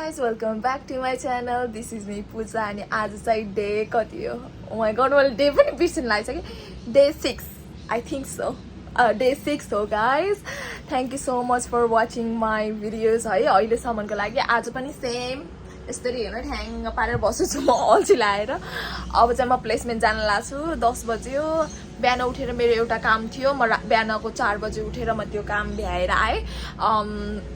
guys, welcome back to my channel. This is me Pooja and आज चाहिँ day कति हो? Oh my god, मैले डे पनि बिर्सिन लागिसके. Day 6, I think so. Day 6 हो guys. Thank you so much for watching my videos है. अहिलेसम्मको लागि आज पनि सेम यसरी हेर्न ठ्याङ्ग पारेर बस्छु म अल्छी लाएर. अब चाहिँ म प्लेसमेन्ट जान लाग्छु. 10 बज्यो. बिहान उठेर मेरो एउटा काम थियो. म बिहानको 4 बजे उठेर म त्यो काम भ्याएर आएँ.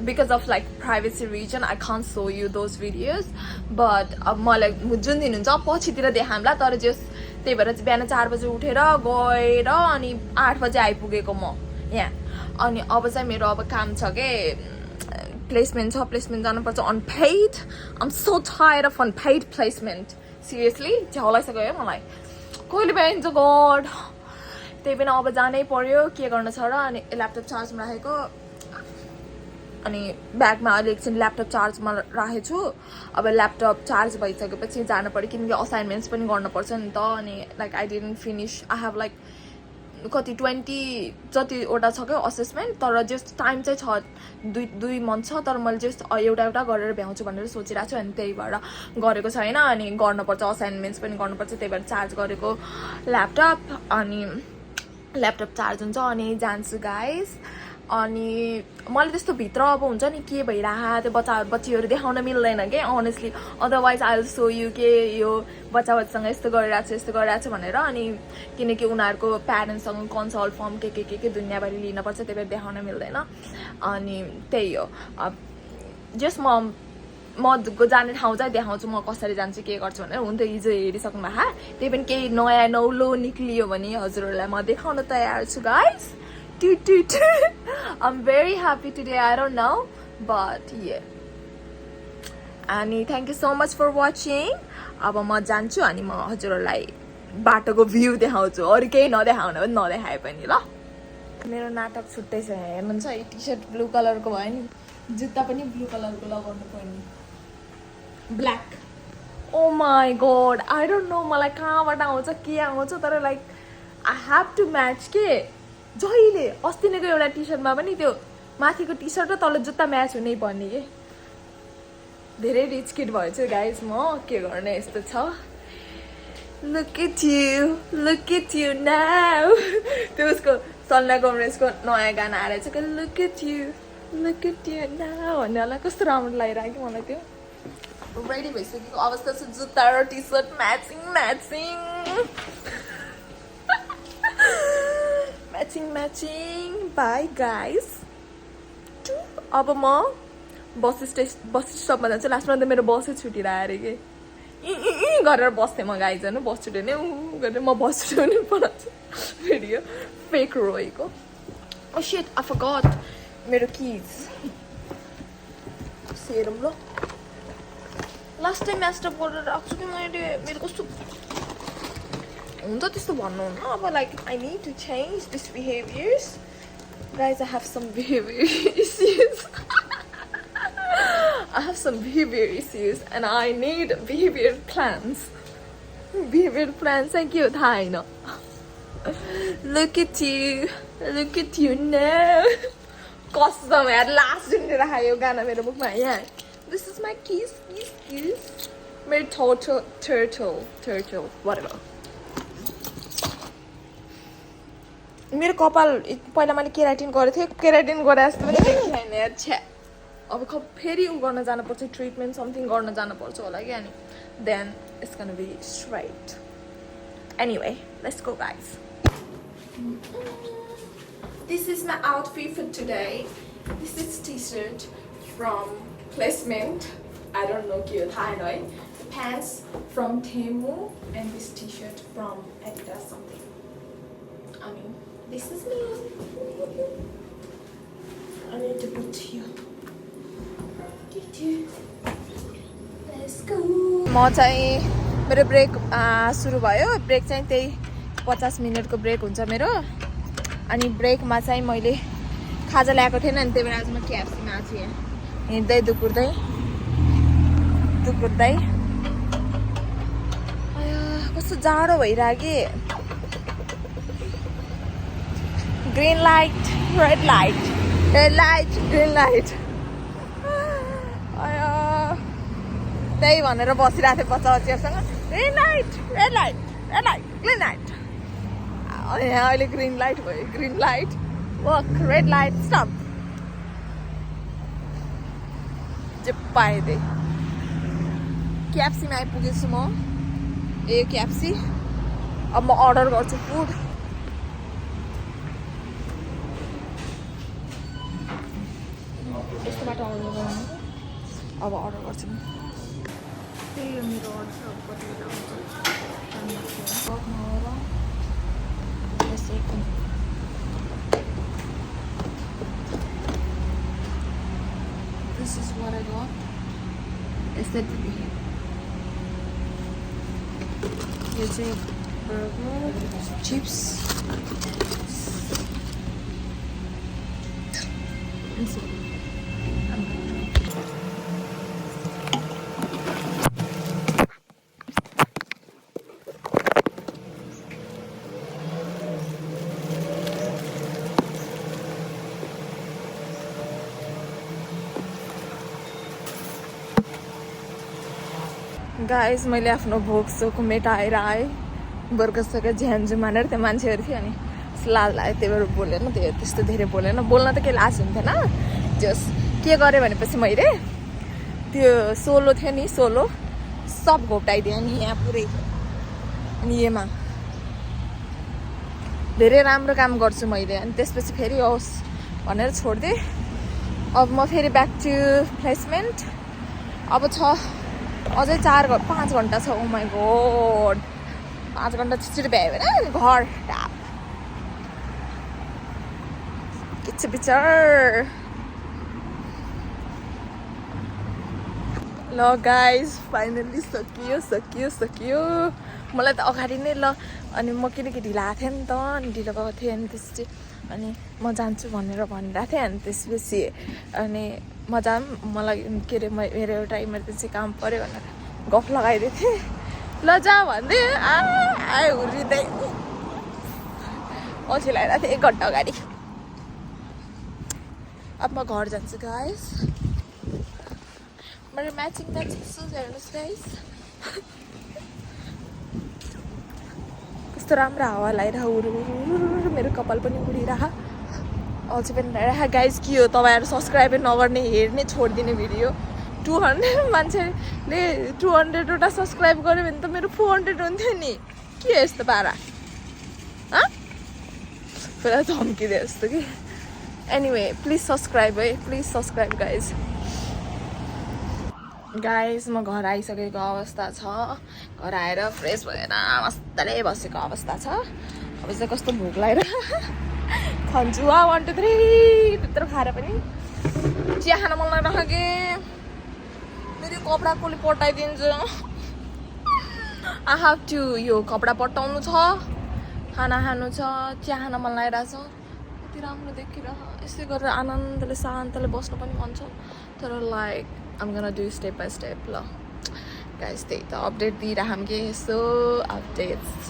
Because of like privacy reason I can't show you those videos. But अब मलाई जुन दिन हुन्छ पछितिर देखाउँला. तर जस त्यही भएर चाहिँ बिहान 4 बजे उठेर गएर अनि 8 बजे आइपुगेको म यहाँ. अनि अब चाहिँ मेरो अब काम छ के प्लेसमेन्ट छ. प्लेसमेन्ट जानुपर्छ unpaid. I'm so tired of unpaid placement. Seriously, झ्याउलाइसक्यो मलाई. कहिले पाइन्छ गड. त्यही पनि अब जानै पर्यो. के गर्न छ र अनि ल्यापटप चार्जमा राखेको. अनि ब्यागमा अहिले एकछिन ल्यापटप चार्जमा राखेको छु. अब ल्यापटप चार्ज भइसकेपछि जानु पर्यो किनकि असाइनमेन्ट्स पनि गर्नुपर्छ नि त. अनि like I didn't finish. I have like कति 20 जतिवटा छ क्या असेसमेन्ट. तर जस्ट टाइम चाहिँ छ दुई मन्थ छ. तर मैले जस्ट एउटा एउटा गरेर भ्याउँछु भनेर सोचिरहेको छु. अनि त्यही भएर गरेको छैन. अनि गर्नुपर्छ असाइनमेन्ट्स पनि गर्नुपर्छ. त्यही भएर चार्ज गरेको ल्यापटप. अनि ल्यापटप चार्ज हुन्छ अनि जान्छु गाइस. अनि मलाई त्यस्तो भित्र अब हुन्छ नि के भइरहेको त्यो बच्चीहरू देखाउन मिल्दैन के honestly. Otherwise I will so you के यो बच्चासँग यस्तो गरिरहेको छ यस्तो गरिरहेको छ भनेर. अनि किनकि उनीहरूको प्यारेन्ट्ससँग कन्सल्ट फर्म के दुनियाँभरि लिनुपर्छ. त्यही भएर देखाउन मिल्दैन. अनि त्यही हो. जस्ट म जाने ठाउँ चाहिँ देखाउँछु म कसरी जान्छु के गर्छु भनेर. हुन त हिजो हेरिसक्नु भएको. त्यही पनि केही नयाँ नौलो निक्लियो भने हजुरहरूलाई म देखाउन तयार छु guys. I'm very happy today. I don't know, but yeah. अनि thank you so much for watching. अब म जान्छु अनि म हजुरहरूलाई बाटोको भ्यू देखाउँछु. अरू केही नदेखाउन पनि नदेखाए पनि ल. मेरो नाटक छुट्टै छ. हेर्नुहुन्छ यो टी सर्ट ब्लू कलरको भयो नि. जुत्ता पनि ब्लू कलरको लगाउनु पर्ने. Black. Oh my God. I don't know मलाई कहाँबाट आउँछ के आउँछ. तर like I have to match के. जहिले अस्तिको एउटा टी सर्टमा पनि त्यो माथिको टी सर्ट र तल जुत्ता म्याच हुनै पर्ने के. धेरै रिच किड भएछु गाइस म. के गर्ने यस्तो छ. Look at you now. त्यो उसको सल्ना गोमरेजको नयाँ गाना आएर चाहिँ look at you now भन्नेलाई कस्तो राम्रो लागिरहेको मलाई. त्यो रेडी भइसकेको अवस्था छ. जुत्ता र T shirt matching bye guys. अब म बस स्टपमा जान्छु. लास्टमा त मेरो बसै छुटिरहेको अरे के. गरेर बस्थेँ म गाइस हेर्नु. बस छुट्यो नि गरेर म बस छुट्याउनु पराउँछु. भिडियो फेक रोएको. ओ शिट आई फरगट मेरो किज. हेरौँ ल. लास्ट टाइम म्यास्टअप गरेर राख्छु कि मैले. मेरो कस्तो हुन्छ त्यस्तो भन्नुहुन्न. अब like I need to change this behaviours guys. I have some behaviour issues. I have some behavior issues and I need behavior plans. Behavior plans चाहिँ के हो थाहा हैन. Look at you now. कसम यार लास्ट जुन राख्यो गाना मेरो मुखमा यहाँ. This is my kiss. मेरो turtle whatever. मेरो कपाल पहिला मैले केराटिन गरेको थिएँ. केराटिन गरे जस्तो पनि देखिएन यार. छ्या. अब फेरि उ गर्न जानुपर्छ. ट्रिटमेन्ट समथिङ गर्न जानुपर्छ होला कि. अनि then it's gonna be straight. Anyway let's go guys. This is my outfit for today. This is T shirt from placement. I don't know के हो थाहा छैन है. Pants from Temu and this T shirt from Adidas something. अनि this is me. I need to put here. म चाहिँ मेरो brake सुरु भयो. ब्रेक चाहिँ त्यही 50 मिनटको ब्रेक हुन्छ मेरो. अनि ब्रेकमा चाहिँ मैले खाजा ल्याएको थिएन. अनि त्यही भएर आज म KFCमा छु. यहाँ हिँड्दै दुकुर्दै कस्तो जाडो भइरहेको कि. Green light red light green light. त्यही भनेर बसिरहेको थिएँ बच्चा बच्चीहरूसँग green light red light red light green light यहाँ अहिले ग्रिन लाइट भयो green light walk red light stop जे पाएँ त्यही क्याप्सीमा आइपुगेछु म क्याप्सी अब म अर्डर गर्छु फुड यस्तो बाटो अर्डर गर्नु अब अर्डर गर्छु म त्यही हो मेरो अर्डर अब कति बेला आउँछ This is what I got. Is that it's a burger, chips, and so I'm gonna try. Guys मैले आफ्नो भोक सोक मेटाएर आएँ बर्कसका झ्यान्जु मानेर त्यो मान्छेहरू थियो अनि लाज लाग्यो त्यही भएर बोलेन त्यस्तो धेरै बोलेन बोल्न त केही लाज हुन्थेन जस के गरेँ भनेपछि मैले त्यो सोलो थियो नि सोलो सब घोप्टाइदिएँ नि यहाँ पुरै अनि यसमा धेरै राम्रो काम गर्छु मैले अनि त्यसपछि फेरि होस् भनेर छोडिदिएँ अब म फेरि ब्याक टु प्लेसमेन्ट अब छ अझै 5 घन्टा छ ओ माई गॉड 5 घन्टा छिटो भ्यायो भने घर के छ बिचार ल गाइज फाइनल्ली सकियो मलाई त अगाडि नै ल अनि म किनकि ढिला आएको थिएँ नि त अनि ढिलो गएको थिएँ अनि त्यसपछि अनि म जान्छु भनेर भनिरहेको थिएँ अनि त्यसपछि अनि मलाई के अरे मेरो एउटा इमर्जेन्सी काम पऱ्यो भनेर गफ लगाइदिएको थिएँ ल जा भन्दै आयो हुर्रिँदै अल्छी लगाइरहेको थिएँ 1 घन्टा अगाडि अब म घर जान्छु गाइस मेरो म्याचिङ सुज हेर्नुहोस् गाइस कस्तो राम्रो हावा लगाइरह मेरो कपाल पनि उडिरह अझै पनि लगाइरह गाइस के हो तपाईँहरू सब्सक्राइबै नगर्ने हेर्ने छोडिदिने भिडियो 200 मान्छेले 200वटा सब्सक्राइब गर्यो भने त मेरो 400 हुन्थ्यो नि के यस्तो पारा पुरा धम्किदिए जस्तो कि एनिवे प्लिज सब्सक्राइब है प्लिज सब्सक्राइब गाइज म घर आइसकेको अवस्था छ घर आएर फ्रेस भएर मजाले बसेको अवस्था छ अब चाहिँ कस्तो भोक लागेर खन्छु 1 2 3 त्यत्रो खाएर पनि चिया खान मन लागिरहेको कि मेरो कपडा कसले पटाइदिन्छ आई हेभ टु यो कपडा पटाउनु छ खाना खानु छ चिया खान मन लागिरहेको छ कति राम्रो देखिरह यसै गरेर आनन्दले शान्तले बस्नु पनि मन छ तर like I'm gonna do step by step ल गाइस त्यही त अपडेट दिइराखौँ कि यसो अपडेट्स